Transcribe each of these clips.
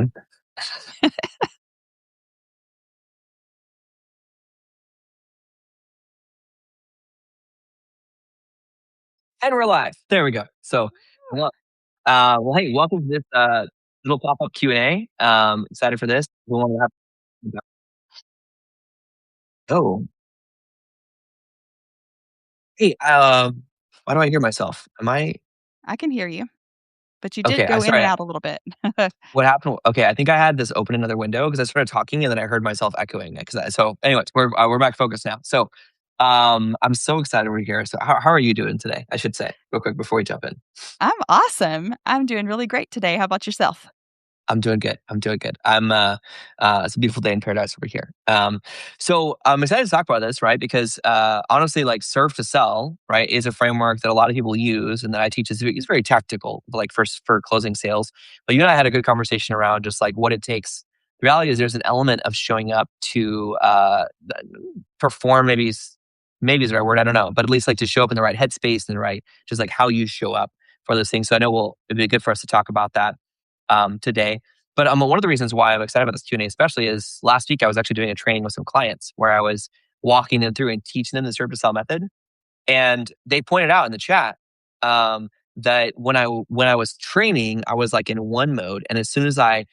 doing? And we're live. There we go. So, well, hey, welcome to this little pop-up Q&A. Excited for this. We want to have. Oh, hey. Why do I hear myself? Am I I can hear you, but you did okay? I go in and sorry. out a little bit. What happened? Okay, I think I had this open another window because I started talking and then I heard myself echoing. So, anyways, we're back focused now. So, I'm so excited we're here. So, how are you doing today? I should say real quick before we jump in. I'm awesome. I'm doing really great today. How about yourself? I'm doing good. I'm doing good. It's a beautiful day in paradise over here. So I'm excited to talk about this, right? Because honestly, like serve to sell, right, is a framework that a lot of people use and that I teach is very tactical, like for closing sales. But you and I had a good conversation around just like what it takes. The reality is there's an element of showing up to perform, maybe is the right word, I don't know, but at least like to show up in the right headspace and the right, just like how you show up for those things. So I know it'd be good for us to talk about that today. But one of the reasons why I'm excited about this Q&A especially is last week I was actually doing a training with some clients where I was walking them through and teaching them the serve to sell method. And they pointed out in the chat that when I was training, I was like in one mode. And as soon as I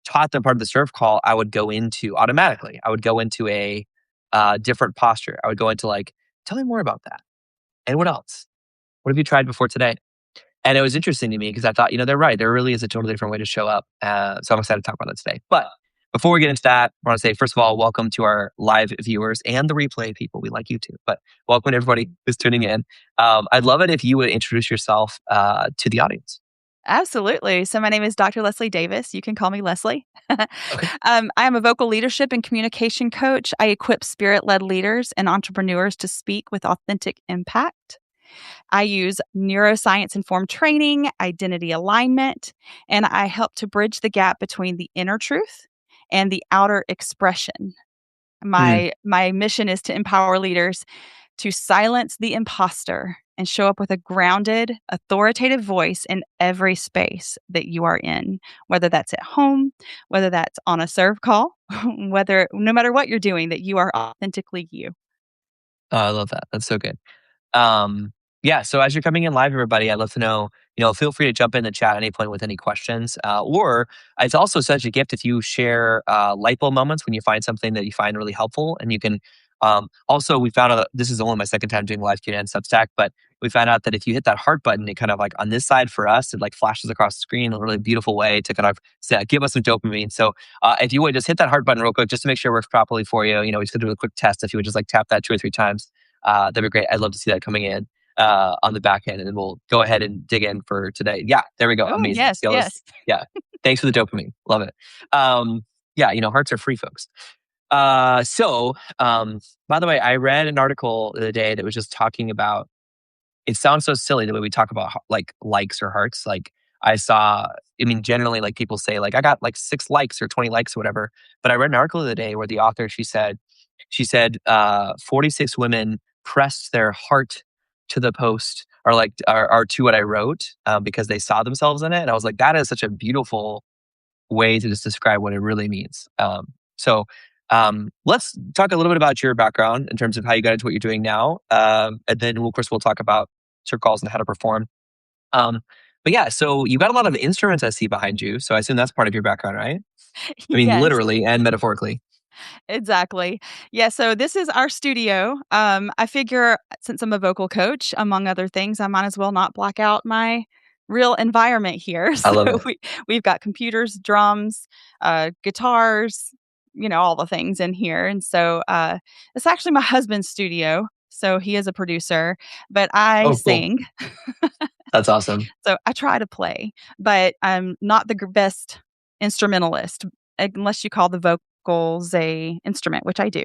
taught them part of the serve call, I would go into automatically, I would go into a different posture. I would go into like, tell me more about that. And what else? What have you tried before today? And it was interesting to me because I thought, they're right. There really is a totally different way to show up. So I'm excited to talk about that today. But before we get into that, I want to say, first of all, welcome to our live viewers and the replay people. We like you too. But welcome to everybody who's tuning in. I'd love it if you would introduce yourself to the audience. Absolutely. So, my name is Dr. Leslie Davis. You can call me Leslie. Okay. I am a vocal leadership and communication coach. I equip spirit led leaders and entrepreneurs to speak with authentic impact. I use neuroscience informed training, identity alignment, and I help to bridge the gap between the inner truth and the outer expression. Mm. My mission is to empower leaders to silence the imposter and show up with a grounded, authoritative voice in every space that you are in, whether that's at home, whether that's on a serve call, whether no matter what you're doing, that you are authentically you. Oh, I love that. That's so good. Yeah, so as you're coming in live, everybody, I'd love to know, feel free to jump in the chat at any point with any questions. Or it's also such a gift if you share light bulb moments when you find something that you find really helpful. And you can also, we found out, this is only my second time doing live Q&A and Substack, but we found out that if you hit that heart button, it kind of like on this side for us, it like flashes across the screen in a really beautiful way to kind of give us some dopamine. So if you would just hit that heart button real quick, just to make sure it works properly for you, we just gonna do a quick test. If you would just like tap that 2 or 3 times, that'd be great. I'd love to see that coming in on the back end, and then we'll go ahead and dig in for today. Yeah, there we go. Oh, Amazing. yes, See all this? yes. Yeah. Thanks for the dopamine. Love it. Yeah, hearts are free, folks. By the way, I read an article the other day that was just talking about, it sounds so silly the way we talk about like likes or hearts. Like generally like people say like, I got like 6 likes or 20 likes or whatever. But I read an article the other day where the author, she said 46 women pressed their heart to the post or to what I wrote because they saw themselves in it. And I was like, that is such a beautiful way to just describe what it really means. So let's talk a little bit about your background in terms of how you got into what you're doing now. And then, of course, we'll talk about circ calls and how to perform. Um, but yeah, so you got a lot of instruments I see behind you. So I assume that's part of your background, right? I mean, Yes. literally and metaphorically. Exactly. Yeah, so this is our studio. I figure since I'm a vocal coach, among other things, I might as well not black out my real environment here. I So love it. we've got computers, drums, guitars, all the things in here. And so it's actually my husband's studio. So he is a producer, but I Oh, cool. sing. That's awesome. So I try to play, but I'm not the best instrumentalist, unless you call the vocals a instrument, which I do.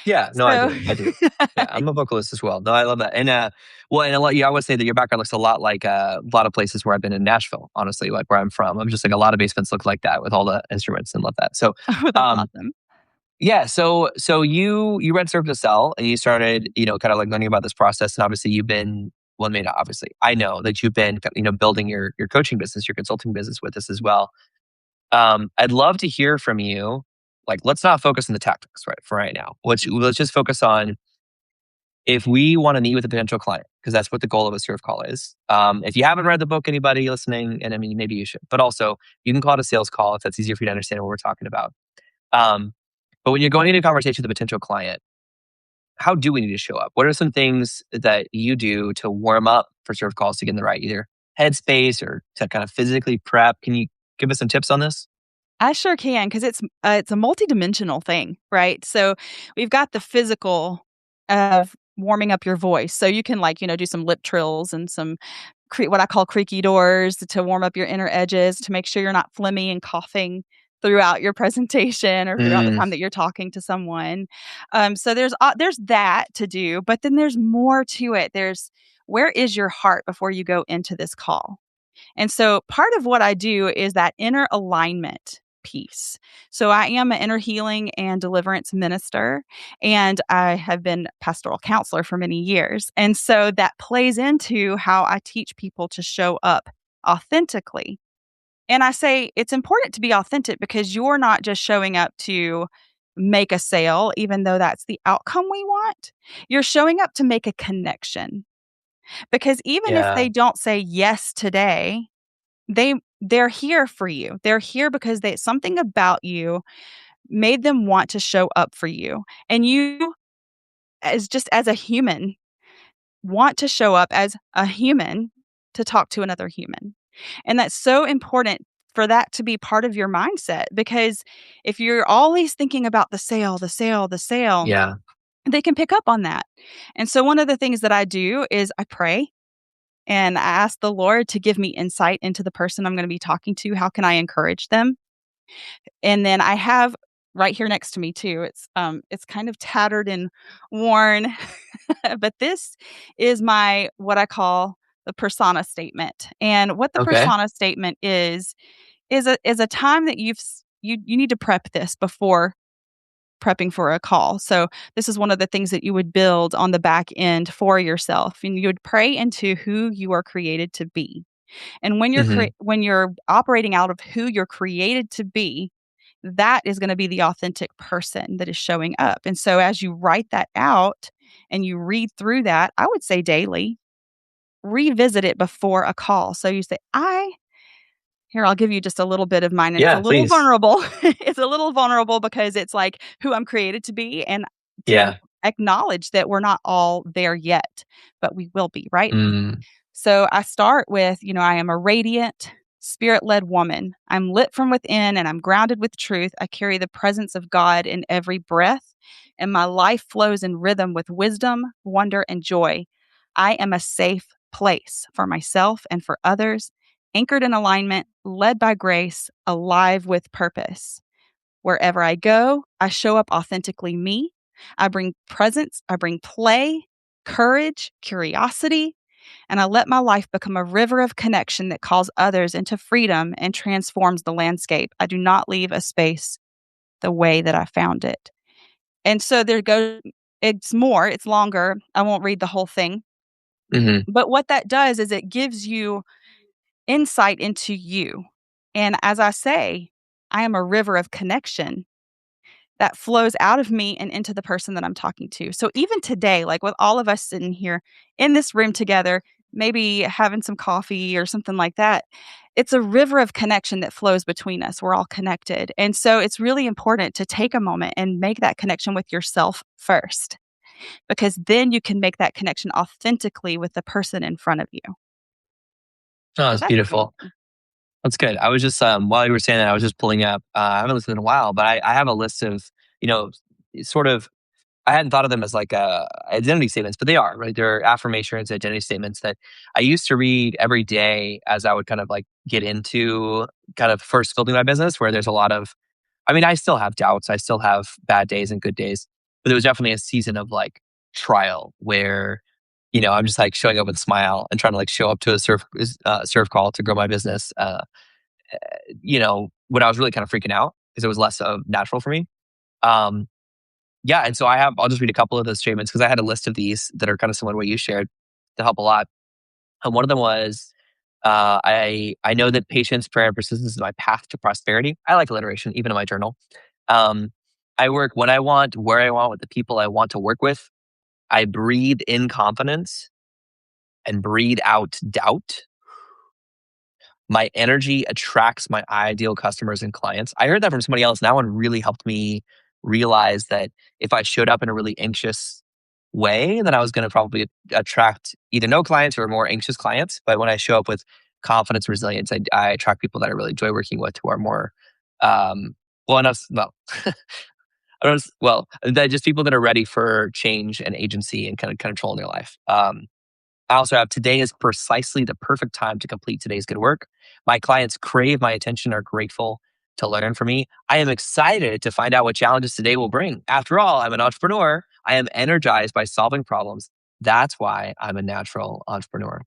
Yeah, no, I So do. I do. Yeah, I'm a vocalist as well. No, I love that. And and a lot, I would say that your background looks a lot like a lot of places where I've been in Nashville, honestly, like where I'm from. I'm just like a lot of basements look like that with all the instruments and love that. So oh, that's um awesome. yeah, so you read Serve to Sell and you started, kind of like learning about this process. And obviously you've been, well, maybe not obviously, I know that you've been, building your coaching business, your consulting business with this as well. I'd love to hear from you. Like, let's not focus on the tactics right for right now. Let's just focus on if we want to meet with a potential client, because that's what the goal of a serve call is. If you haven't read the book, anybody listening, and I mean, maybe you should, but also you can call it a sales call if that's easier for you to understand what we're talking about. Um, but when you're going into a conversation with a potential client, how do we need to show up? What are some things that you do to warm up for serve calls to get in the right either headspace or to kind of physically prep? Can you give us some tips on this? I sure can because it's a multidimensional thing, right? So we've got the physical of warming up your voice. So you can do some lip trills and some what I call creaky doors to warm up your inner edges to make sure you're not phlegmy and coughing throughout your presentation or throughout the Mm, time that you're talking to someone. So there's that to do, but then there's more to it. There's where is your heart before you go into this call? And so part of what I do is that inner alignment piece. So I am an inner healing and deliverance minister, and I have been pastoral counselor for many years. And so that plays into how I teach people to show up authentically. And I say it's important to be authentic because you're not just showing up to make a sale, even though that's the outcome we want. You're showing up to make a connection. Because even if yeah, they don't say yes today, they're here for you. They're here because something about you made them want to show up for you. And you as a human want to show up as a human to talk to another human. And that's so important for that to be part of your mindset because if you're always thinking about the sale, the sale, the sale, yeah. they can pick up on that. And so one of the things that I do is I pray and I ask the Lord to give me insight into the person I'm going to be talking to. How can I encourage them? And then I have right here next to me too. It's kind of tattered and worn, but this is my what I call the persona statement. And what the Okay. persona statement is a time that you need to prep this before prepping for a call. So this is one of the things that you would build on the back end for yourself, and you would pray into who you are created to be. And Hmm. when you're operating out of who you're created to be, that is going to be the authentic person that is showing up. And so as you write that out and you read through that, I would say daily, revisit it before a call. So you say, I'll give you just a little bit of mine. And it's a Yeah, little please. vulnerable. It's a little vulnerable because it's like who I'm created to be and to Yeah. acknowledge that we're not all there yet, but we will be, right? Mm, So I start with, I am a radiant, spirit led woman. I'm lit from within and I'm grounded with truth. I carry the presence of God in every breath, and my life flows in rhythm with wisdom, wonder, and joy. I am a safe place for myself and for others, anchored in alignment, led by grace, alive with purpose. Wherever I go, I show up authentically me. I bring presence, I bring play, courage, curiosity, and I let my life become a river of connection that calls others into freedom and transforms the landscape. I do not leave a space the way that I found it. And so there goes, it's longer. I won't read the whole thing. hmm. But what that does is it gives you insight into you. And as I say, I am a river of connection that flows out of me and into the person that I'm talking to. So even today, like with all of us sitting here in this room together, maybe having some coffee or something like that, it's a river of connection that flows between us. We're all connected. And so it's really important to take a moment and make that connection with yourself first, because then you can make that connection authentically with the person in front of you. Oh, So that's that's beautiful. me. That's good. I was just while you were saying that, I was just pulling up. I haven't listened in a while, but I have a list of you know sort of. I hadn't thought of them as like identity statements, but they are right. They're affirmations, identity statements that I used to read every day as I would kind of like get into kind of first building my business, where there's a lot of. I mean, I still have doubts. I still have bad days and good days, but there was definitely a season of like trial where I'm just like showing up with a smile and trying to like show up to a serve call to grow my business. When I was really kind of freaking out because it was less natural for me. Um, yeah, and so I'll just read a couple of those statements because I had a list of these that are kind of similar to what you shared to help a lot. And one of them was, I know that patience, prayer, and persistence is my path to prosperity. I like alliteration, even in my journal. Um, I work when I want, where I want, with the people I want to work with. I breathe in confidence and breathe out doubt. My energy attracts my ideal customers and clients. I heard that from somebody else. And that one really helped me realize that if I showed up in a really anxious way, then I was going to probably attract either no clients or more anxious clients. But when I show up with confidence, resilience, I attract people that I really enjoy working with, who are more, um, well enough. Well, I don't, well, that just people that are ready for change and agency and kind of control in their life. I also have, today is precisely the perfect time to complete today's good work. My clients crave my attention, are grateful to learn from me. I am excited to find out what challenges today will bring. After all, I'm an entrepreneur. I am energized by solving problems. That's why I'm a natural entrepreneur.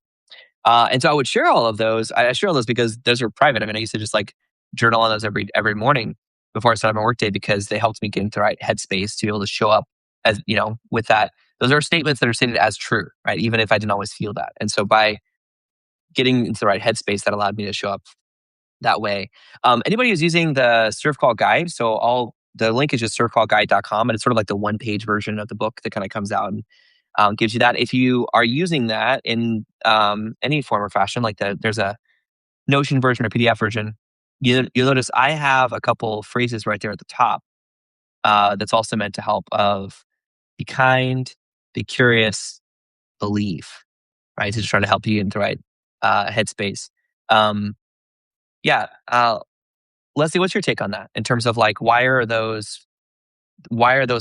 And so I would share all of those. I share all those because those are private. I mean, I used to just like journal on those every morning before I started my workday, because they helped me get into the right headspace to be able to show up as, with that. Those are statements that are stated as true, right? Even if I didn't always feel that. And so by getting into the right headspace, that allowed me to show up that way. Anybody who's using the Surf Call Guide, so the link is just surfcallguide.com, and it's sort of like the one-page version of the book that kind of comes out and gives you that. If you are using that in any form or fashion, like there's a Notion version or PDF version, you'll notice I have a couple phrases right there at the top that's also meant to help of be kind, be curious, believe, right? To just try to help you into the right headspace. Um, yeah. Leslie, what's your take on that in terms of like, why are those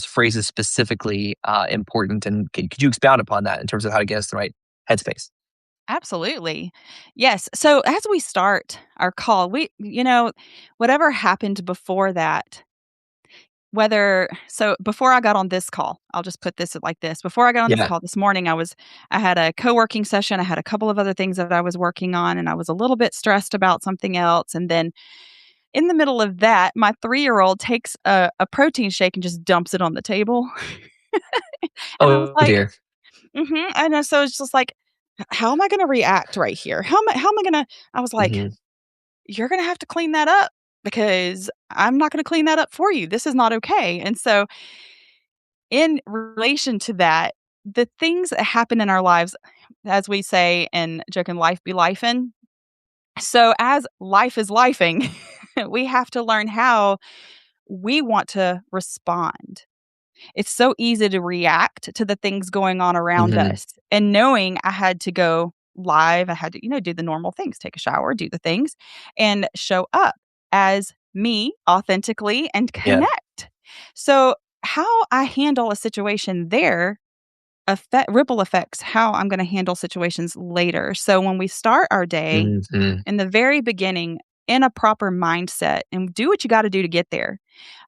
phrases specifically important? And could you expound upon that in terms of how to get us the right headspace? Absolutely. Yes. So as we start our call, whatever happened before that, before I got on this call, I'll just put this like this. Before I got on this Yeah. call this morning, I had a co-working session. I had a couple of other things that I was working on, and I was a little bit stressed about something else. And then in the middle of that, my 3-year-old takes a protein shake and just dumps it on the table. And I was Oh like, dear. so it's just like, how am I going to react right here? How am I going to, I was like, Hmm. you're going to have to clean that up because I'm not going to clean that up for you. This is not okay. And so, in relation to that, the things that happen in our lives, as we say in joking, life be lifing. So, as life is lifing, we have to learn how we want to respond. It's so easy to react to the things going on around Hmm. us. And knowing I had to go live, I had to, do the normal things, take a shower, do the things, and show up as me authentically and Yeah. connect. So, how I handle a situation there ripple effects how I'm going to handle situations later. So, when we start our day Hmm. in the very beginning in a proper mindset and do what you got to do to get there,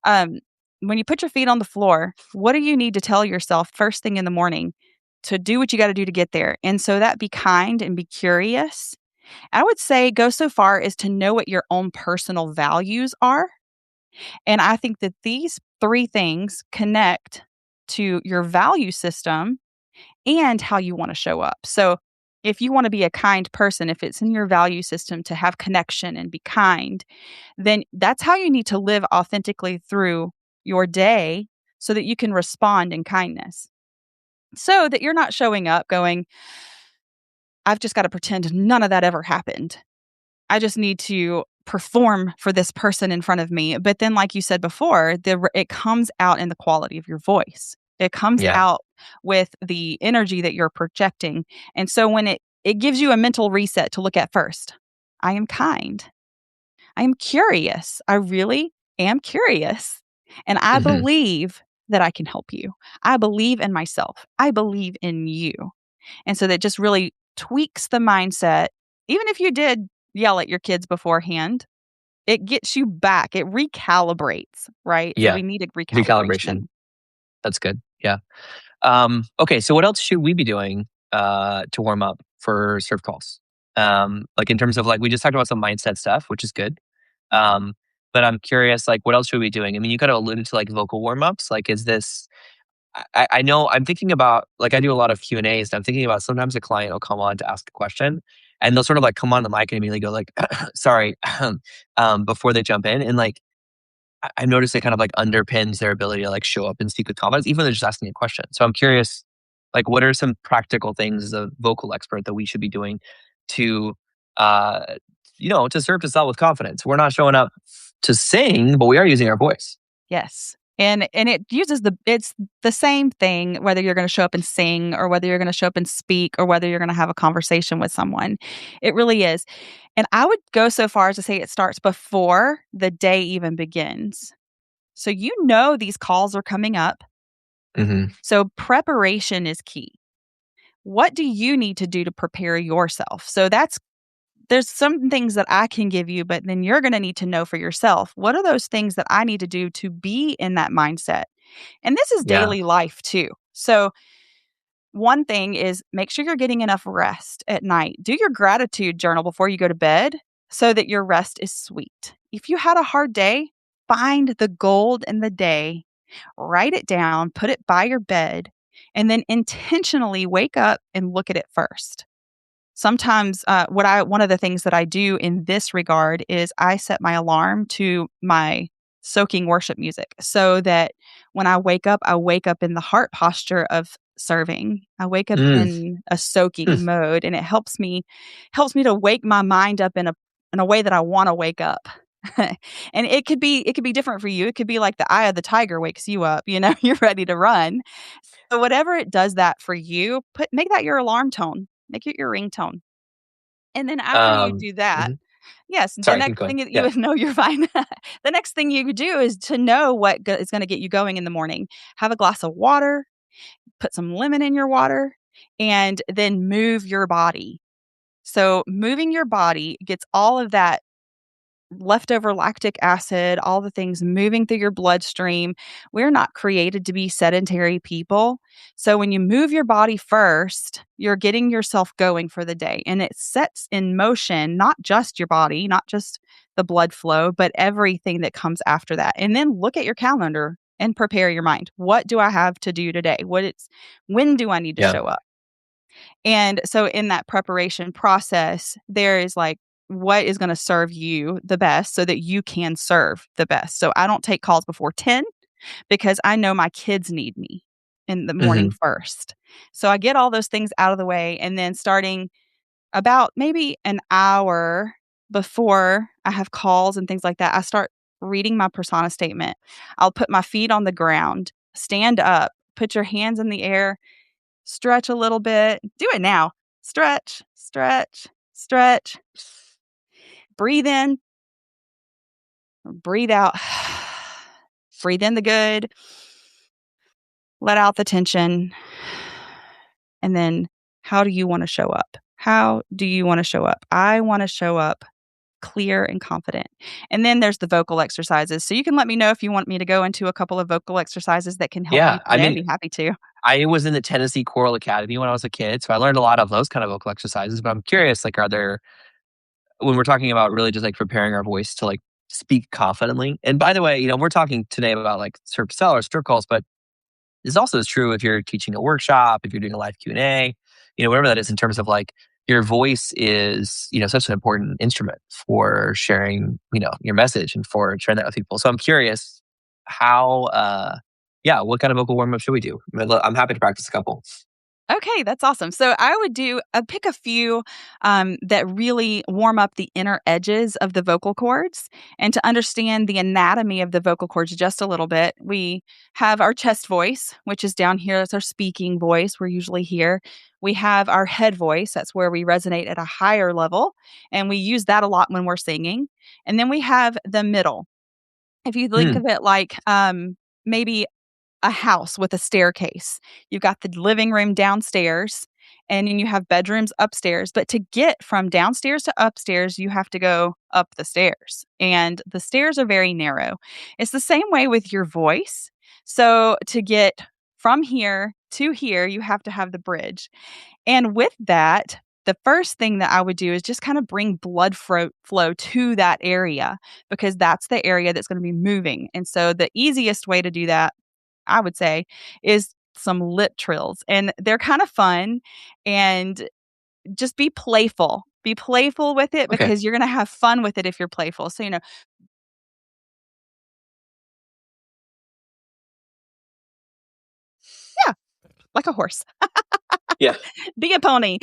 um, when you put your feet on the floor, what do you need to tell yourself first thing in the morning to do what you got to do to get there? And so that be kind and be curious. I would say go so far as to know what your own personal values are. And I think that these three things connect to your value system and how you want to show up. So if you want to be a kind person, if it's in your value system to have connection and be kind, then that's how you need to live authentically through your day so that you can respond in kindness. So that you're not showing up going, I've just got to pretend none of that ever happened. I just need to perform for this person in front of me. But then, like you said before, it comes out in the quality of your voice. It comes Yeah. out with the energy that you're projecting. And so when it gives you a mental reset to look at first. I am kind. I am curious. I really am curious. And I Hmm. believe that I can help you. I believe in myself. I believe in you. And so that just really tweaks the mindset. Even if you did yell at your kids beforehand, it gets you back. It recalibrates, right? So Yeah. we needed Recalibration. recalibration. That's good. Yeah. Okay. So what else should we be doing to warm up for surf calls? Like in terms of like, we just talked about some mindset stuff, which is good. Um, but I'm curious, like, what else should we be doing? I mean, you kind of alluded to like vocal warm ups. Like, is this? I know I'm thinking about, like, I do a lot of Q and A's, and I'm thinking about sometimes a client will come on to ask a question, and they'll sort of like come on the mic and immediately go like, sorry, before they jump in. And like, I've noticed it kind of like underpins their ability to like show up and speak with confidence, even though they're just asking a question. So I'm curious, like, what are some practical things as a vocal expert that we should be doing to, uh, to serve to sell with confidence? We're not showing up to sing, but we are using our voice. Yes. And it's the same thing whether you're going to show up and sing or whether you're going to show up and speak or whether you're going to have a conversation with someone. It really is. And I would go so far as to say it starts before the day even begins. So you know these calls are coming up. Hmm. So preparation is key. What do you need to do to prepare yourself? So there's some things that I can give you, but then you're going to need to know for yourself. What are those things that I need to do to be in that mindset? And this is Yeah. daily life too. So, one thing is make sure you're getting enough rest at night. Do your gratitude journal before you go to bed so that your rest is sweet. If you had a hard day, find the gold in the day, write it down, put it by your bed, and then intentionally wake up and look at it first. Sometimes, one of the things that I do in this regard is I set my alarm to my soaking worship music so that when I wake up in the heart posture of serving. I wake up Mm. in a soaking mode, and it helps me to wake my mind up in a way that I want to wake up. And it could be different for you. It could be like the eye of the tiger wakes you up, you're ready to run. So whatever it does that for you, make that your alarm tone. Make it your ringtone. And then after you do that, Mhm. yes, the Sorry, keep next going. thing that you Yeah. would know you're fine. The next thing you do is to know what is going to get you going in the morning. Have a glass of water, put some lemon in your water, and then move your body. So moving your body gets all of that leftover lactic acid, all the things moving through your bloodstream. We're not created to be sedentary people. So when you move your body first, you're getting yourself going for the day and it sets in motion not just your body, not just the blood flow, but everything that comes after that. And then look at your calendar and prepare your mind. What do I have to do today? When do I need to Yeah. show up? And so in that preparation process, there is like what is going to serve you the best so that you can serve the best. So I don't take calls before 10 because I know my kids need me in the morning Mhm. first. So I get all those things out of the way and then starting about maybe an hour before I have calls and things like that, I start reading my persona statement. I'll put my feet on the ground, stand up, put your hands in the air, stretch a little bit. Do it now. Stretch, stretch, stretch. Breathe in, breathe out. Breathe in the good, let out the tension. And then, how do you want to show up? How do you want to show up? I want to show up clear and confident. And then there's the vocal exercises. So you can let me know if you want me to go into a couple of vocal exercises that can help you Yeah. I today. I'd mean, be happy to. I was in the Tennessee Choral Academy when I was a kid, so I learned a lot of those kind of vocal exercises, but I'm curious, like, are there when we're talking about really just, like, preparing our voice to, like, speak confidently and by the way, we're talking today about, like, serve to sell or stir calls, but this also is true if you're teaching a workshop, if you're doing a live Q&A, whatever that is in terms of like your voice is, such an important instrument for sharing, your message and for sharing that with people. So I'm curious how, yeah, what kind of vocal warm up should we do? I'm happy to practice a couple. Okay, that's awesome. So I would pick a few that really warm up the inner edges of the vocal cords and to understand the anatomy of the vocal cords just a little bit. We have our chest voice, which is down here. That's our speaking voice. We're usually here. We have our head voice. That's where we resonate at a higher level. And we use that a lot when we're singing. And then we have the middle. If you think Hmm. of it like maybe a house with a staircase. You've got the living room downstairs and then you have bedrooms upstairs. But to get from downstairs to upstairs, you have to go up the stairs. And the stairs are very narrow. It's the same way with your voice. So to get from here to here, you have to have the bridge. And with that, the first thing that I would do is just kind of bring flow to that area because that's the area that's going to be moving. And so the easiest way to do that I would say, is some lip trills. And they're kind of fun and just be playful. Be playful with it Okay. because you're gonna have fun with it if you're playful. So, yeah, like a horse. Yeah. Be a pony.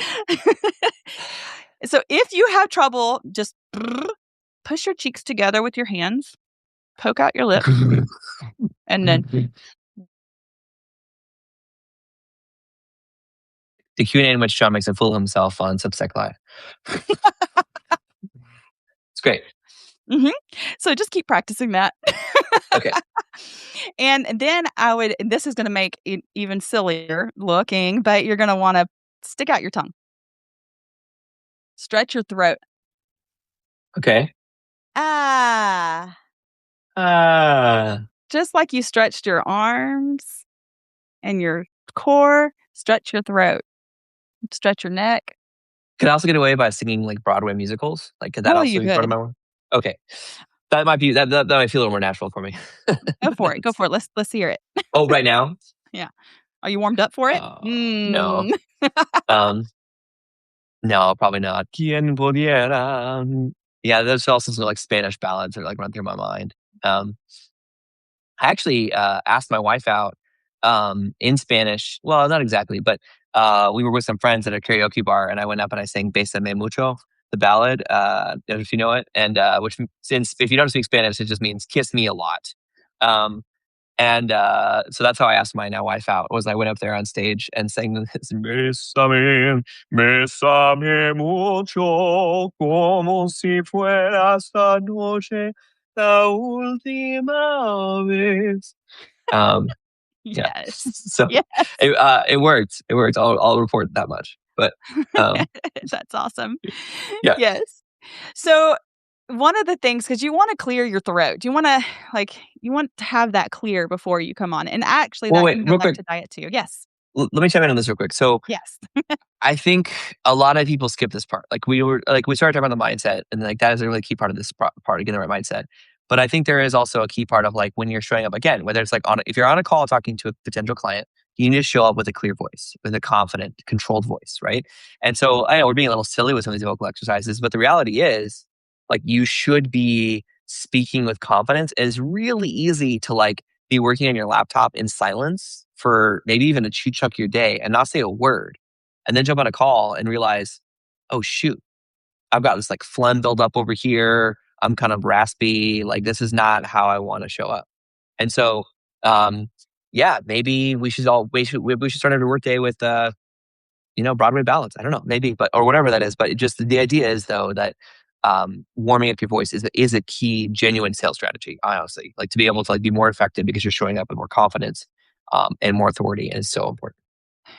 So if you have trouble, just push your cheeks together with your hands, poke out your lip, and then The Q&A in which John makes a fool of himself on Substack Live. It's great. mhm. So just keep practicing that. Okay. And then and this is gonna make it even sillier looking, but you're gonna wanna stick out your tongue. Stretch your throat. Okay. Ah. Ah. Just like you stretched your arms and your core, stretch your throat, stretch your neck. Could I also get away by singing like Broadway musicals? Like, could that Oh, also you be part of could. my work? Okay. That might be that might feel a little more natural for me. Go for it, go for it. Let's hear it. Oh, right now? Yeah. Are you warmed up for it? No. Mm. Um, no, probably not. Quien pudiera. Yeah, there's also some like Spanish ballads that like run through my mind. Um, I actually asked my wife out in Spanish. Well, not exactly, but we were with some friends at a karaoke bar, and I went up and I sang "Bésame mucho," the ballad, if you know it, and which since if you don't speak Spanish, it just means "kiss me a lot." Um, and so that's how I asked my now wife out. Was I went up there on stage and sang this "Bésame, bésame mucho, como si fuera esta noche la última vez." Um, yeah. Yes. So Yes. it worked. It worked. I'll report that much. But um, That's awesome. yeah. Yes. So, one of the things, because you wanna clear your throat. You wanna, you want to have that clear before you come on, and actually Well, that wait, can go real back quick. to diet too. Yes. Let me chime in on this real quick. So Yes. I think a lot of people skip this part. We started talking about the mindset, and like that is a really key part of this part of getting the right mindset. But I think there is also a key part of like when you're showing up again, whether it's like if you're on a call talking to a potential client, you need to show up with a clear voice, with a confident, controlled voice, right? And so I know we're being a little silly with some of these vocal exercises, but the reality is like you should be speaking with confidence. And it's really easy to like be working on your laptop in silence for maybe even a chunk of your day and not say a word and then jump on a call and realize, oh shoot, I've got this like phlegm build up over here. I'm kind of raspy. Like this is not how I want to show up. And so, um, yeah, maybe we should start every workday with Broadway ballads. I don't know, maybe, but or whatever that is. But just the idea is though that warming up your voice is a key genuine sales strategy. Honestly, like to be able to like be more effective because you're showing up with more confidence and more authority, and it's so important.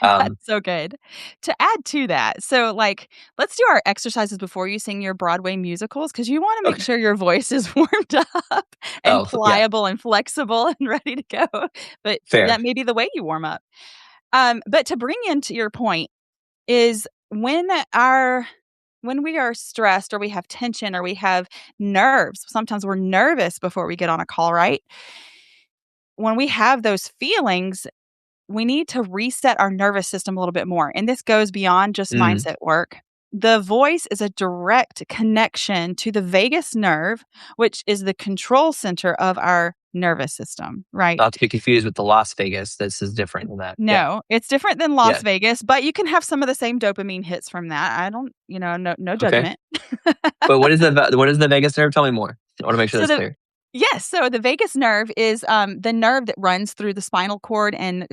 That's Um, so good. To add to that, so, let's do our exercises before you sing your Broadway musicals, because you wanna make okay. sure your voice is warmed up and Yeah, pliable and flexible and ready to go, but fair. that may be the way you warm up. But to bring into your point is when we are stressed or we have tension or we have nerves, sometimes we're nervous before we get on a call, right? When we have those feelings, we need to reset our nervous system a little bit more. And this goes beyond just Mm, mindset work. The voice is a direct connection to the vagus nerve, which is the control center of our nervous system, right? not to be confused with the Las Vegas. This is different than that. Yeah, No, it's different than Las yeah. Vegas, but you can have some of the same dopamine hits from that. I don't, no Okay. judgment. But what is the vagus nerve? Tell me more. I want to make sure So that's the clear. Yes, so the vagus nerve is, the nerve that runs through the spinal cord and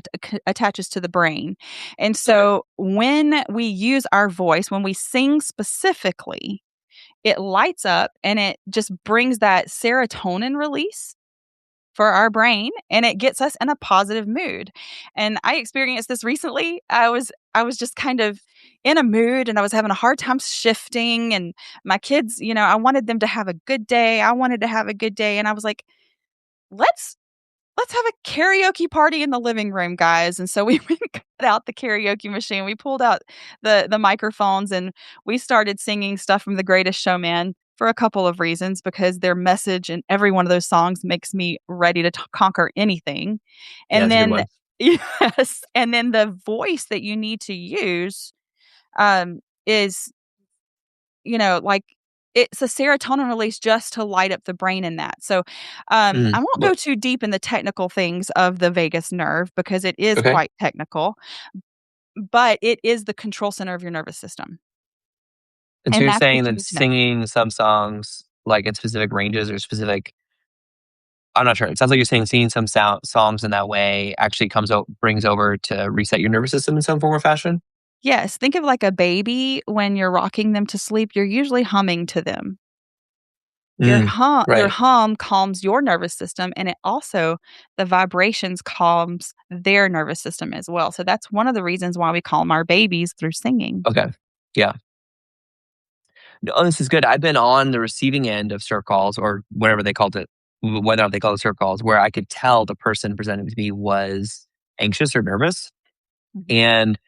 attaches to the brain, and Okay. so when we use our voice, when we sing specifically, it lights up and it just brings that serotonin release for our brain, and it gets us in a positive mood. And I experienced this recently. I was just kind of in a mood and I was having a hard time shifting, and my kids, I wanted them to have a good day. I wanted to have a good day, and I was like, "Let's let's have a karaoke party in the living room, guys." And so we went and got out the karaoke machine. We pulled out the microphones and we started singing stuff from The Greatest Showman for a couple of reasons, because their message in every one of those songs makes me ready to conquer anything. Yeah, And that's a good then one. yes, and then the voice that you need to use is like it's a serotonin release just to light up the brain in that. So I won't go But too deep in the technical things of the vagus nerve because it is okay. quite technical, but it is the control center of your nervous system. And so And you're that's saying what you that need to know. singing some songs, like, in specific ranges or specific I'm not sure. It sounds like you're saying singing some songs in that way actually brings over to reset your nervous system in some form or fashion? Yes, think of like a baby when you're rocking them to sleep, you're usually humming to them. Mm, Your right. hum calms your nervous system, and it also the vibrations calms their nervous system as well. So that's one of the reasons why we calm our babies through singing. Okay. Yeah. No, this is good. I've been on the receiving end of surf calls or whatever they called it, whether or not they call it surf calls, where I could tell the person presenting to me was anxious or nervous. Mhm. And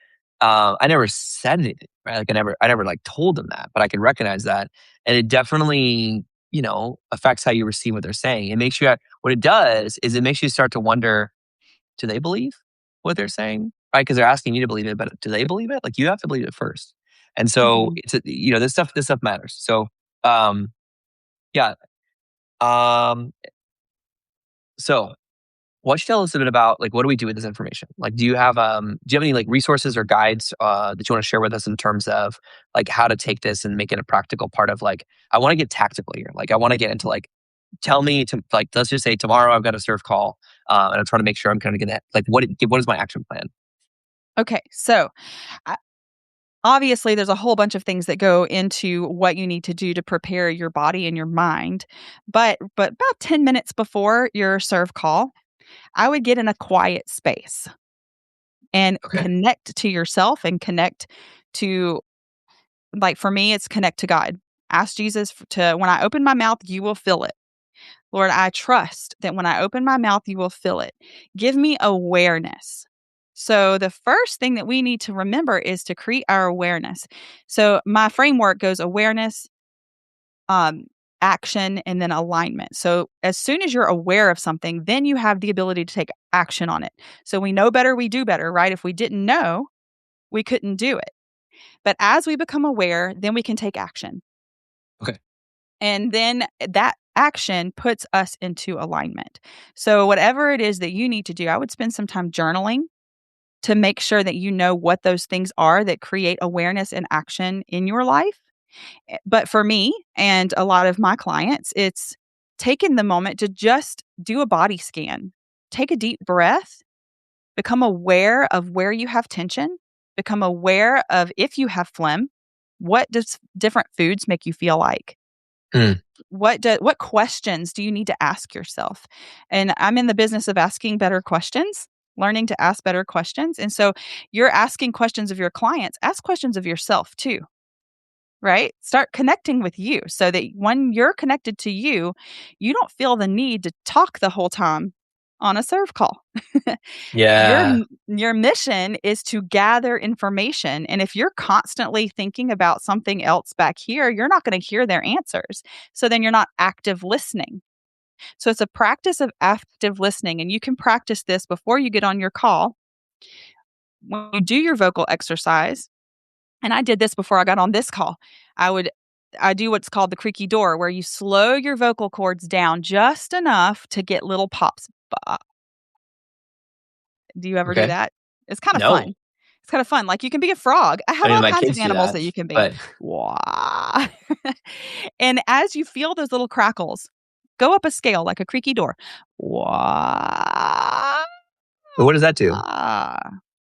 I never said anything, right? Like I never like told them that, but I could recognize that. And it definitely, affects how you receive what they're saying. It makes you, what it does is it makes you start to wonder, do they believe what they're saying? Right? Because they're asking you to believe it, but do they believe it? Like you have to believe it first. And so Mhm. this stuff matters. So, um, yeah. Um, so why don't you tell us a bit about like what do we do with this information? Like, do you have any like resources or guides that you want to share with us in terms of like how to take this and make it a practical part of like I want to get tactical here. Like I want to get into like tell me to like let's just say tomorrow I've got a surf call and I'm trying to make sure I'm kind of getting that like what is my action plan? Okay, so I obviously, there's a whole bunch of things that go into what you need to do to prepare your body and your mind, but about 10 minutes before your serve call, I would get in a quiet space and Okay. connect to yourself and connect to like, for me, it's connect to God. Ask Jesus to when I open my mouth, you will fill it. Lord, I trust that when I open my mouth, you will fill it. Give me awareness. So, the first thing that we need to remember is to create our awareness. So, my framework goes awareness, um, action, and then alignment. So, as soon as you're aware of something, then you have the ability to take action on it. So, we know better, we do better, right? If we didn't know, we couldn't do it. But as we become aware, then we can take action. Okay. And then that action puts us into alignment. So, whatever it is that you need to do, I would spend some time journaling to make sure that you know what those things are that create awareness and action in your life. But for me and a lot of my clients, it's taking the moment to just do a body scan, take a deep breath, become aware of where you have tension, become aware of if you have phlegm, what does different foods make you feel like? Mm, What questions do you need to ask yourself? And I'm in the business of asking better questions, learning to ask better questions. And so you're asking questions of your clients, ask questions of yourself too, right? Start connecting with you so that when you're connected to you, you don't feel the need to talk the whole time on a serve call. yeah. Your mission is to gather information, and if you're constantly thinking about something else back here, you're not gonna hear their answers. So then you're not active listening. So it's a practice of active listening, and you can practice this before you get on your call. When you do your vocal exercise, and I did this before I got on this call, I would I do what's called the creaky door, where you slow your vocal cords down just enough to get little pops. Do you ever do Okay. that? It's kinda No. fun. It's kinda fun, like, you can be a frog. I I have mean all my kinds of kids do animals that, that you can be. but Wah. And as you feel those little crackles, go up a scale like a creaky door. Wah. what does that do?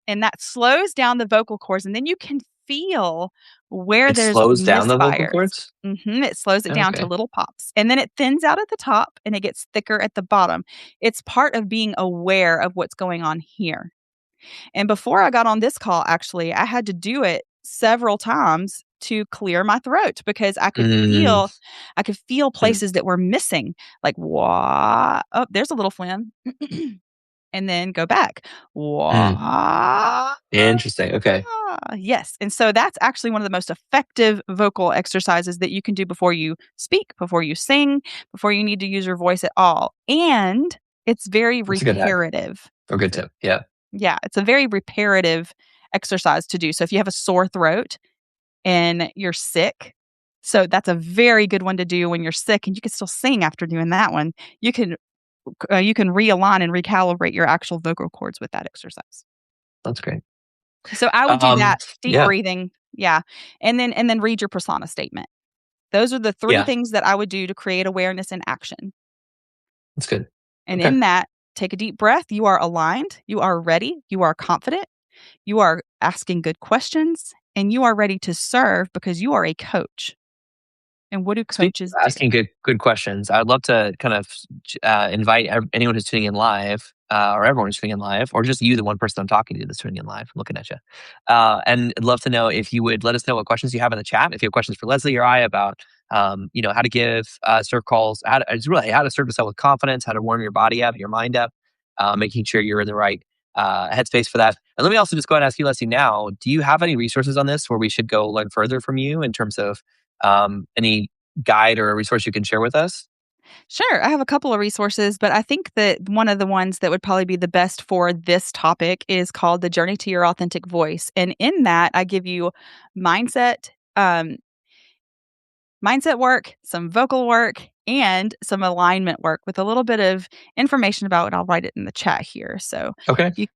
And that slows down the vocal cords, and then you can feel where It there's slows down the vocal misfires. cords? It slows it down to Okay. little pops, and then it thins out at the top, and it gets thicker at the bottom. It's part of being aware of what's going on here. And before I got on this call, actually, I had to do it several times to clear my throat because Mm, I could feel mm, places that were missing, like, "Wah." Oh, there's a little phlegm. And then go back. mm. Wah. Interesting, okay. Yes, and so that's actually one of the most effective vocal exercises that you can do before you speak, before you sing, before you need to use your voice at all, and it's very That's a good hack reparative. or good tip, yeah. Yeah, it's a very reparative exercise to do. So if you have a sore throat and you're sick, So that's a very good one to do when you're sick, and you can still sing after doing that one. You can realign and recalibrate your actual vocal cords with that exercise. That's great. So I would do Um, that, deep yeah, breathing, yeah, and then read your persona statement. Those are the 3 yeah, things that I would do to create awareness in action. that's good. And Okay. in that, take a deep breath. You are aligned, you are ready, you are confident, you are asking good questions, and you are ready to serve because you are a coach. And what do Speaking coaches of do? asking good questions, I'd love to kind of invite anyone who's tuning in live, or everyone who's tuning in live, or just you, the one person I'm talking to that's tuning in live, looking at you. And I'd love to know if you would let us know what questions you have in the chat. If you have questions for Leslie or I about, how to give serve calls, it's really how to serve yourself with confidence, how to warm your body up, your mind up, making sure you're in the right headspace for that. And let me also just go ahead and ask you, Leslie, now, do you have any resources on this where we should go learn further from you in terms of any guide or a resource you can share with us? Sure, I have a couple of resources, but I think that one of the ones that would probably be the best for this topic is called The Journey to Your Authentic Voice. And in that, I give you mindset, um, mindset work, some vocal work, and some alignment work with a little bit of information about it. I'll write it in the chat here. So Okay. you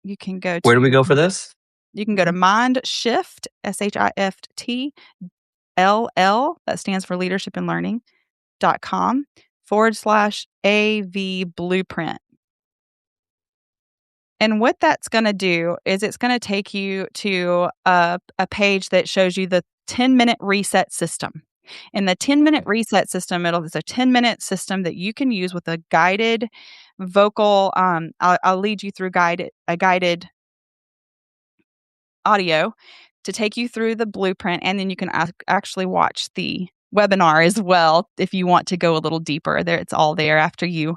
you can go Where do we to go for this? you can go to Mind Shift, SHIFT LL, that stands for Leadership and Learning, .com/AV Blueprint. And what that's going to do is it's going to take you to a page that shows you the 10-minute reset system. In the 10-minute reset system, it's a 10-minute system that you can use with a guided vocal. I'll lead you through a guided audio to take you through the blueprint, and then you can actually watch the webinar as well if you want to go a little deeper. There, it's all there after you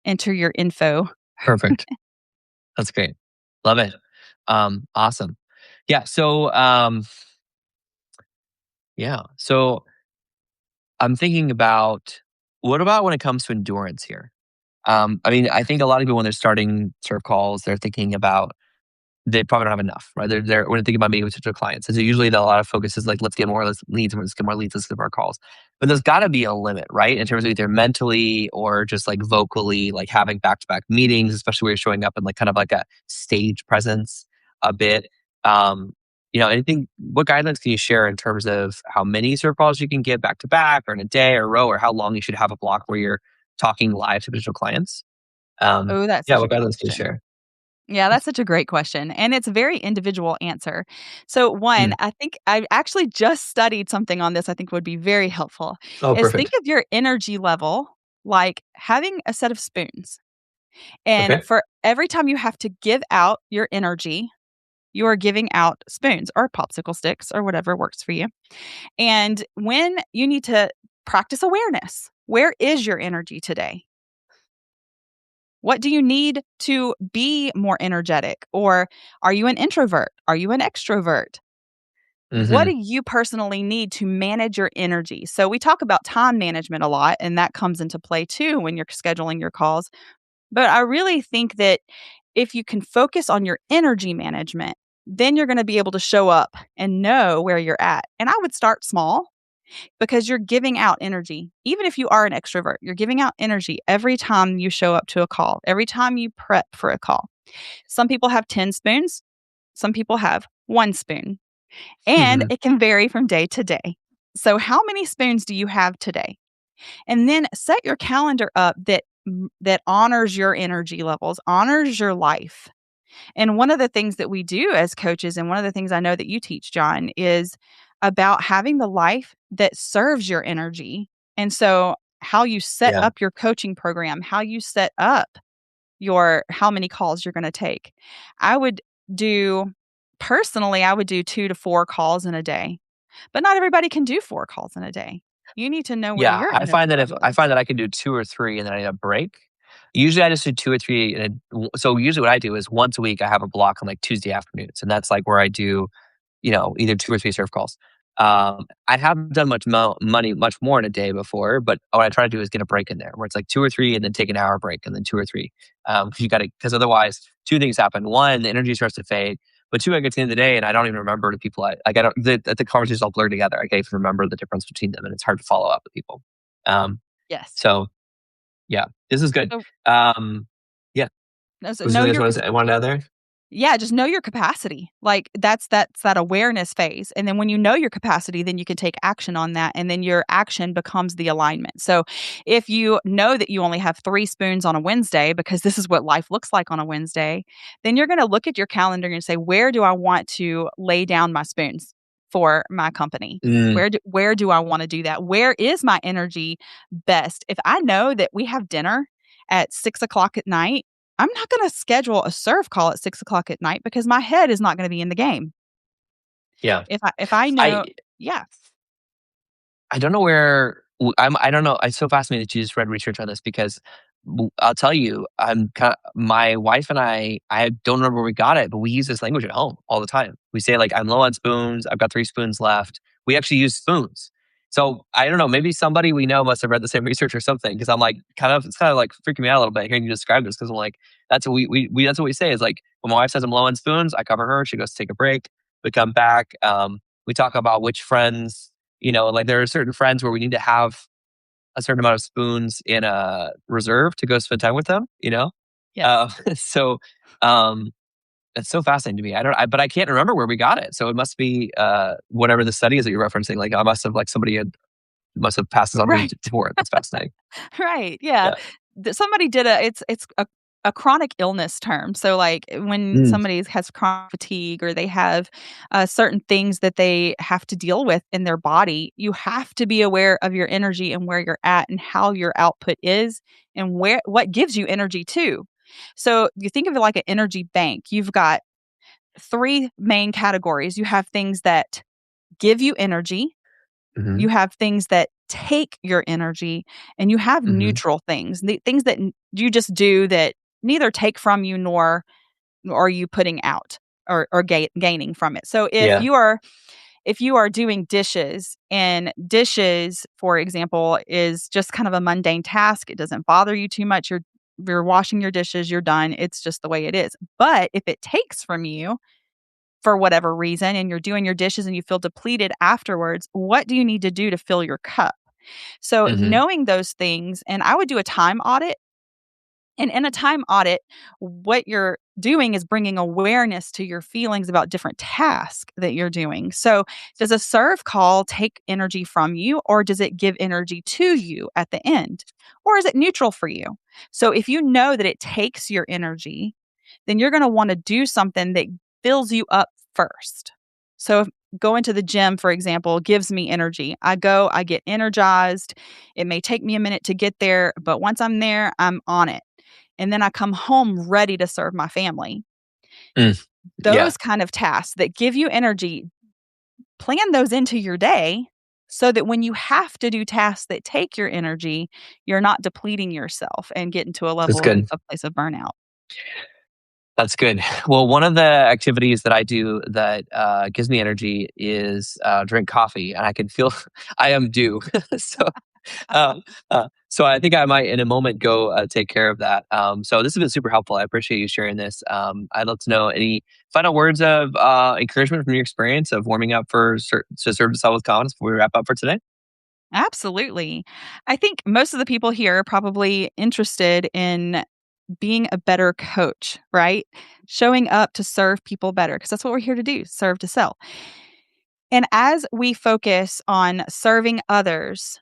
enter your info. Perfect. That's great. Love it. Awesome. Yeah. So I'm thinking about, what about when it comes to endurance here? I mean, I think a lot of people when they're starting serve calls, they're thinking about they probably don't have enough, right? They're when they're thinking about meeting with potential clients. And so usually a lot of focus is like, let's get more leads, let's get more leads, let's get more calls. But there's got to be a limit, right? In terms of either mentally or just like vocally, like having back to back meetings, especially where you're showing up in like kind of like a stage presence a bit. Anything, what guidelines can you share in terms of how many serve calls you can get back to back or in a day or row, or how long you should have a block where you're talking live to potential clients? Oh, that's Yeah, such a what good guidelines can you question. share? Yeah, that's such a great question. And it's a very individual answer. So, one, Mm. I think I actually just studied something on this I think would be very helpful. Oh, Is think perfect. of your energy level like having a set of spoons. And Okay. for every time you have to give out your energy, you are giving out spoons or popsicle sticks or whatever works for you. And when you need to practice awareness, where is your energy today? What do you need to be more energetic? Or are you an introvert? Are you an extrovert? What Hmm. do you personally need to manage your energy? So, we talk about time management a lot, and that comes into play too when you're scheduling your calls. But I really think that if you can focus on your energy management, then you're going to be able to show up and know where you're at. And I would start small because you're giving out energy. Even if you are an extrovert, you're giving out energy every time you show up to a call, every time you prep for a call. Some people have 10 spoons, some people have 1 spoon, and Hmm. it can vary from day to day. So, how many spoons do you have today? And then set your calendar up that honors your energy levels, honors your life. And one of the things that we do as coaches, and one of the things I know that you teach, John, is about having the life that serves your energy. And so, how you set Yeah. up your coaching program, how you set up your how many calls you're going to take. I would do personally, I would do 2 to 4 calls in a day, but not everybody can do 4 calls in a day. You need to know where Yeah, your I energy find that if level I is. find that I can do 2 or 3 and then I need a break. Usually I just do 2 or 3 so usually what I do is once a week I have a block on like Tuesday afternoons, and that's like where I do, either 2 or 3 serve calls. I haven't done much more in a day before, but what I try to do is get a break in there where it's like 2 or 3 and then take an hour break and then 2 or 3. 'Cause otherwise 2 things happen. 1, the energy starts to fade, But two, I get to the end of the day and I don't even remember the people I don't, the conversations all blur together. I can't even remember the difference between them and it's hard to follow up with people. Um, Yes. so yeah, this is good. So, Yeah, no, so was there know something your else I wanted to add there? Yeah, just know your capacity. Like that's that awareness phase. And then when you know your capacity, then you can take action on that and then your action becomes the alignment. So if you know that you only have 3 spoons on a Wednesday because this is what life looks like on a Wednesday, then you're going to look at your calendar and say, "Where do I want to lay down my spoons for my company? Mm, Where do I want to do that? Where is my energy best?" If I know that we have dinner at 6 o'clock at night, I'm not gonna schedule a serve call at 6 o'clock at night because my head is not gonna be in the game. yeah. If I I know. Yeah. I don't know where I don't know. I'm so fascinated that you just read research on this because I'll tell you, my wife and I don't remember where we got it, but we use this language at home all the time. We say like, "I'm low on spoons. I've got 3 spoons left." We actually use spoons. So I don't know. Maybe somebody we know must have read the same research or something. Because I'm like, it's kind of like freaking me out a little bit hearing you describe this. Because I'm like, that's what that's what we say is like when my wife says I'm low on spoons, I cover her. She goes to take a break. We come back. We talk about which friends like there are certain friends where we need to have a certain amount of spoons in a reserve to go spend time with them. Yes. Uh, so, um, it's so fascinating to me. But I can't remember where we got it. So it must be, whatever the study is that you're referencing. Like I must have like must have passed this on to me Right. before. That's fascinating. Right, yeah. Yeah. Somebody did it's a chronic illness term. So, like, when Mm, somebody has chronic fatigue or they have, certain things that they have to deal with in their body, you have to be aware of your energy and where you're at and how your output is and what gives you energy too. So, you think of it like an energy bank. You've got 3 main categories. You have things that give you energy, mhm, you have things that take your energy, and you have mhm. neutral things, the things that you just do that neither take from you nor are you putting out or gaining from it. So Yeah. if you are doing dishes and dishes, for example, is just kind of a mundane task, it doesn't bother you too much. You're washing your dishes, you're done. It's just the way it is. But if it takes from you, for whatever reason and you're doing your dishes and you feel depleted afterwards, what do you need to do to fill your cup? So, Mhm, knowing those things, and I would do a time audit. And in a time audit, what you're doing is bringing awareness to your feelings about different tasks that you're doing. So, does a serve call take energy from you, or does it give energy to you at the end? Or is it neutral for you? So, if you know that it takes your energy, then you're going to want to do something that fills you up first. So, if going to the gym, for example, gives me energy. I go, I get energized. It may take me a minute to get there, but once I'm there, I'm on it. And then I come home ready to serve my family. mm, yeah. Those kind of tasks that give you energy, plan those into your day so that when you have to do tasks that take your energy, you're not depleting yourself and getting to a That's level of good. a place of burnout. That's good. Well, one of the activities that I do that gives me energy is drink coffee, and I can feel I am due. so, uh, so I think I might, in a moment, go take care of that. So this has been super helpful. I appreciate you sharing this. I'd love to know any final words of encouragement from your experience of warming up to serve the self with confidence before we wrap up for today. Absolutely. I think most of the people here are probably interested in being a better coach, right? Showing up to serve people better because that's what we're here to do, serve to sell. And as we focus on serving others,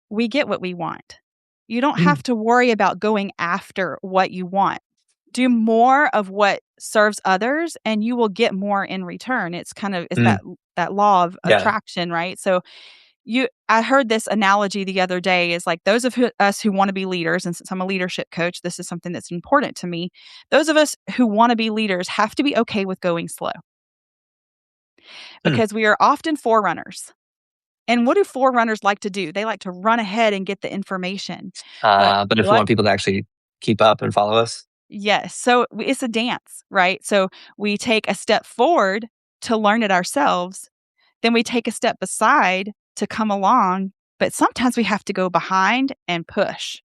we get what we want. You don't Mm, have to worry about going after what you want. Do more of what serves others and you will get more in return. It's mm, that law of yeah. attraction, right? So I heard this analogy the other day is like those of us who want to be leaders, and since I'm a leadership coach, this is something that's important to me. Those of us who want to be leaders have to be okay with going slow Mm. because we are often forerunners. And what do forerunners like to do? They like to run ahead and get the information. But But if we what want people to actually keep up and follow us, Yes. So it's a dance, right? So we take a step forward to learn it ourselves, then we take a step aside to come along, but sometimes we have to go behind and push.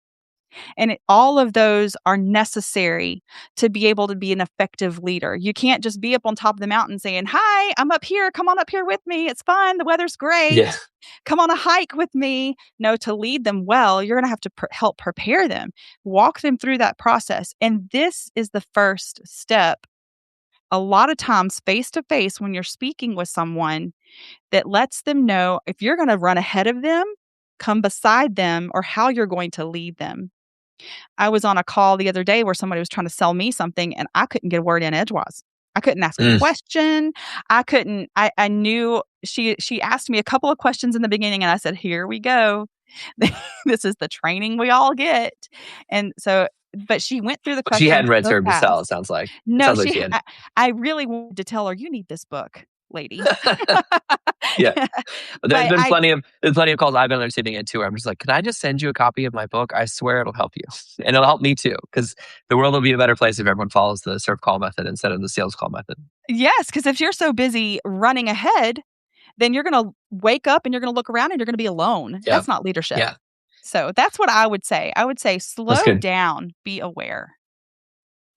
And all of those are necessary to be able to be an effective leader. You can't just be up on top of the mountain saying, "Hi, I'm up here. Come on up here with me. It's fun. The weather's Yeah. great. Come on a hike with me." No, to lead them well, you're going to have to help prepare them, walk them through that process. And this is the first step. A lot of times, face to face, when you're speaking with someone, that lets them know if you're going to run ahead of them, come beside them, or how you're going to lead them. I was on a call the other day where somebody was trying to sell me something and I couldn't get a word in edgewise. I couldn't ask a Mm. question. I knew she asked me a couple of questions in the beginning and I said, "Here we go. This is the training we all get." And so, but she went through the But she hadn't questions read so Serve to Sell, it fast. sounds like. It No, sounds like she hadn't. I really wanted to tell her, "You need this book, lady." Yeah. But There's plenty of calls I've been receiving it too, where I'm just like, "Can I just send you a copy of my book? I swear it'll help you." And it'll help me too, because the world will be a better place if everyone follows the serve call method instead of the sales call method. yes, because if you're so busy running ahead, then you're gonna wake up and you're gonna look around and you're gonna be alone. Yeah. That's not leadership. Yeah. So that's what I would say. I would say That's slow good. down, be aware.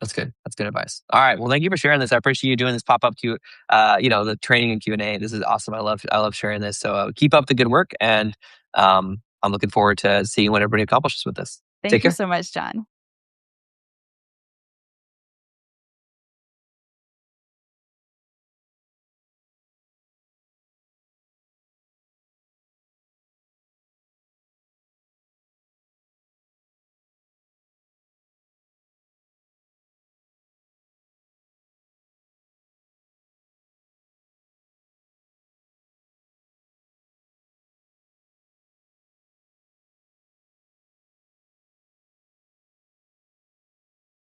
That's good. That's good advice. All right. Well, thank you for sharing this. I appreciate you doing this pop up the training and Q&A. This is awesome. I love sharing this. So keep up the good work, and I'm looking forward to seeing what everybody accomplishes with this. Take Thank you care. so much, John.